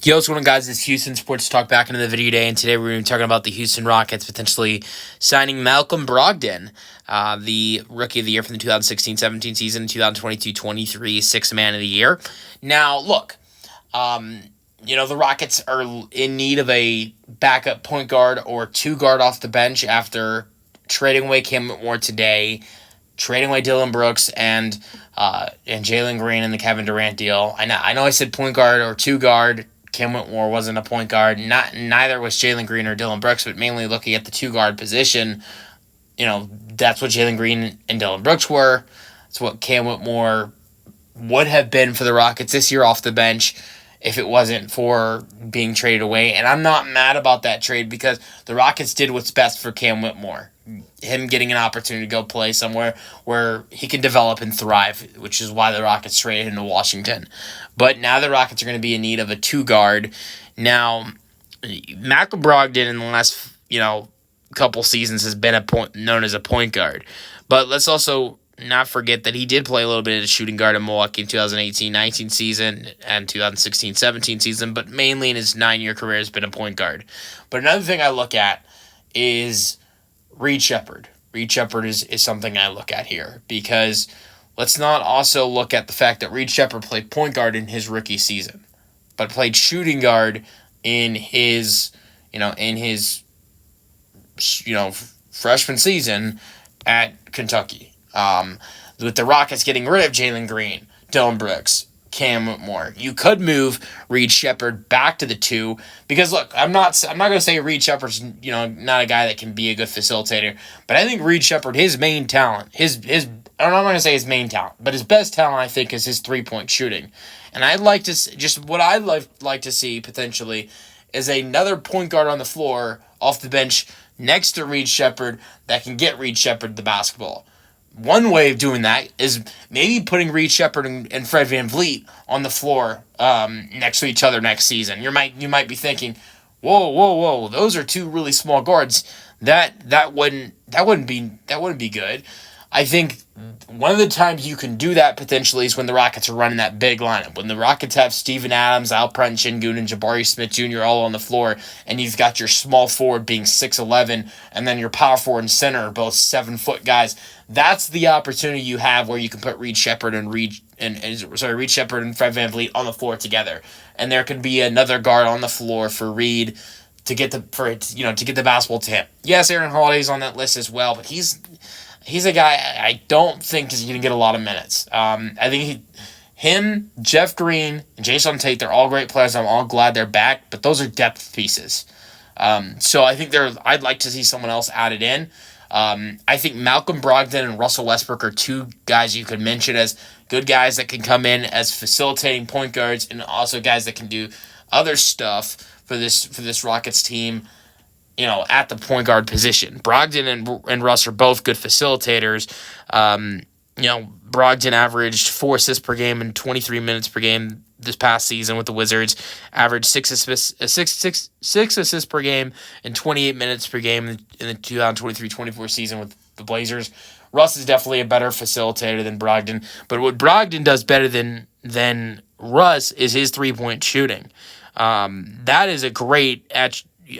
Yo, what's going on, guys? It's Houston Sports Talk back into the video today, and today we're going to be talking about the Houston Rockets potentially signing Malcolm Brogdon, the Rookie of the Year from the 2016-17 season, 2022-23 Sixth Man of the Year. Now, look, the Rockets are in need of a backup point guard or two guard off the bench after trading away Cam Whitmore today, trading away Dillon Brooks, and Jalen Green in the Kevin Durant deal. I know I said point guard or two guard. Cam Whitmore wasn't a point guard. Neither was Jalen Green or Dillon Brooks, but mainly looking at the two guard position, that's what Jalen Green and Dillon Brooks were. It's what Cam Whitmore would have been for the Rockets this year off the bench if it wasn't for being traded away. And I'm not mad about that trade because the Rockets did what's best for Cam Whitmore. Him getting an opportunity to go play somewhere where he can develop and thrive, which is why the Rockets traded him to Washington. But now the Rockets are going to be in need of a two guard. Now, Malcolm Brogdon in the last couple seasons has been known as a point guard. But let's also not forget that he did play a little bit of a shooting guard in Milwaukee in 2018-19 season and 2016-17 season, but mainly in his 9-year career has been a point guard. But another thing I look at is Reed Sheppard. Reed Sheppard is something I look at here because let's not also look at the fact that Reed Sheppard played point guard in his rookie season, but played shooting guard in his freshman season at Kentucky. With the Rockets getting rid of Jalen Green, Dillon Brooks, Cam Whitmore, you could move Reed Sheppard back to the two because look, I'm not going to say Reed Sheppard's not a guy that can be a good facilitator, but I think Reed Sheppard, his main talent, I'm not going to say his main talent, but his best talent I think is his 3-point shooting, and I'd like to what I'd like to see potentially is another point guard on the floor off the bench next to Reed Sheppard that can get Reed Sheppard the basketball. One way of doing that is maybe putting Reed Sheppard and Fred VanVleet on the floor next to each other next season. You might be thinking, whoa, those are two really small guards. That wouldn't be good. I think one of the times you can do that potentially is when the Rockets are running that big lineup. When the Rockets have Steven Adams, Alperen Şengün, and Jabari Smith Jr. all on the floor, and you've got your small forward being 6'11", and then your power forward and center are both 7-foot guys. That's the opportunity you have where you can put Reed Sheppard and Fred VanVleet on the floor together, and there could be another guard on the floor for Reed to get the basketball to him. Yes, Aaron Holiday's on that list as well, but he's a guy I don't think is going to get a lot of minutes. I think him, Jeff Green, and Jason Tate, they're all great players. I'm all glad they're back, but those are depth pieces. So I think I'd like to see someone else added in. I think Malcolm Brogdon and Russell Westbrook are two guys you could mention as good guys that can come in as facilitating point guards and also guys that can do other stuff for this Rockets team. At the point guard position. Brogdon and Russ are both good facilitators. Brogdon averaged 4 assists per game and 23 minutes per game this past season with the Wizards. Averaged 6 assists per game and 28 minutes per game in the 2023-24 season with the Blazers. Russ is definitely a better facilitator than Brogdon, but what Brogdon does better than Russ is his 3-point shooting. That is a great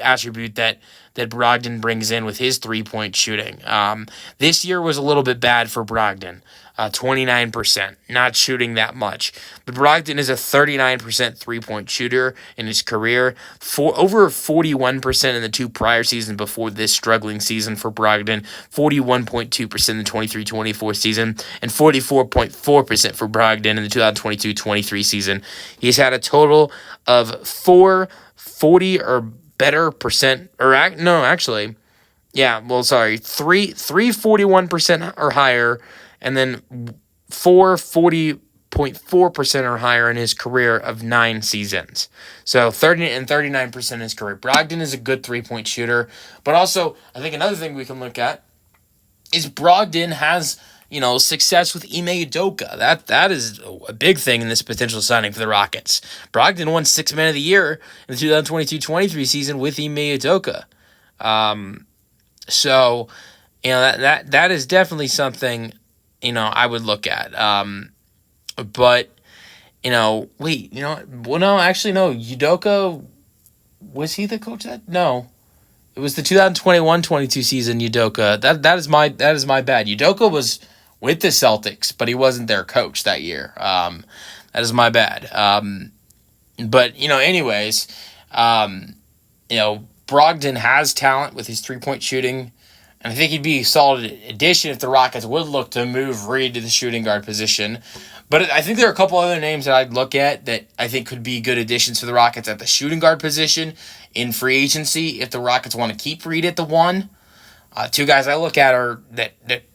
attribute that Brogdon brings in with his 3-point shooting. This year was a little bit bad for Brogdon. 29%, not shooting that much. But Brogdon is a 39% 3-point shooter in his career, over 41% in the two prior seasons before this struggling season for Brogdon, 41.2% in the 23-24 season, and 44.4% for Brogdon in the 2022-23 season. He's had a total of 440 or better percent, three 41% or higher, and then 440.4% or higher in his career of 9 seasons. So 30 and 39% in his career. Brogdon is a good 3-point shooter, but also I think another thing we can look at is Brogdon has success with Ime Udoka. That is a big thing in this potential signing for the Rockets. Brogdon won Sixth Man of the Year in the 2022-23 season with Ime Udoka. So that is definitely something I would look at. But wait, well, no, actually, no. Udoka, was he the coach that? No. It was the 2021-22 season, Udoka. That is my bad. Udoka was with the Celtics, but he wasn't their coach that year. That is my bad. But anyways, Brogdon has talent with his 3-point shooting, and I think he'd be a solid addition if the Rockets would look to move Reed to the shooting guard position. But I think there are a couple other names that I'd look at that I think could be good additions for the Rockets at the shooting guard position in free agency if the Rockets want to keep Reed at the one. Two guys I look at are that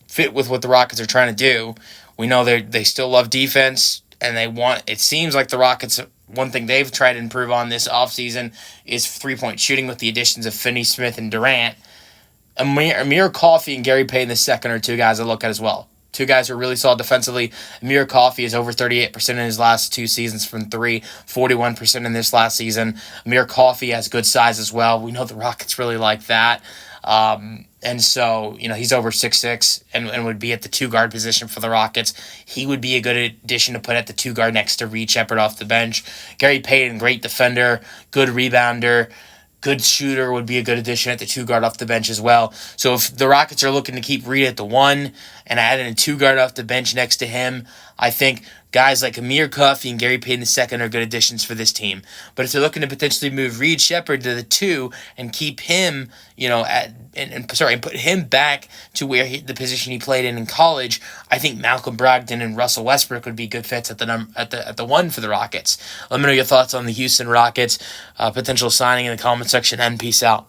fit with what the Rockets are trying to do. We know they still love defense, and it seems like the Rockets, one thing they've tried to improve on this offseason is 3-point shooting with the additions of Finney-Smith and Durant. Amir Coffey and Gary Payton II are two guys I look at as well. Two guys who are really solid defensively. Amir Coffey is over 38% in his last 2 seasons from 3, 41% in this last season. Amir Coffey has good size as well. We know the Rockets really like that. And so, he's over 6'6", and would be at the 2-guard position for the Rockets. He would be a good addition to put at the 2-guard next to Reed Sheppard off the bench. Gary Payton, great defender, good rebounder, good shooter, would be a good addition at the 2-guard off the bench as well. So if the Rockets are looking to keep Reed at the 1 and add in a 2-guard off the bench next to him, I think guys like Amir Coffey and Gary Payton II are good additions for this team. But if they're looking to potentially move Reed Sheppard to the 2 and keep him, and put him back to where the position he played in college, I think Malcolm Brogdon and Russell Westbrook would be good fits at the 1 for the Rockets. Let me know your thoughts on the Houston Rockets potential signing in the comment section, and peace out.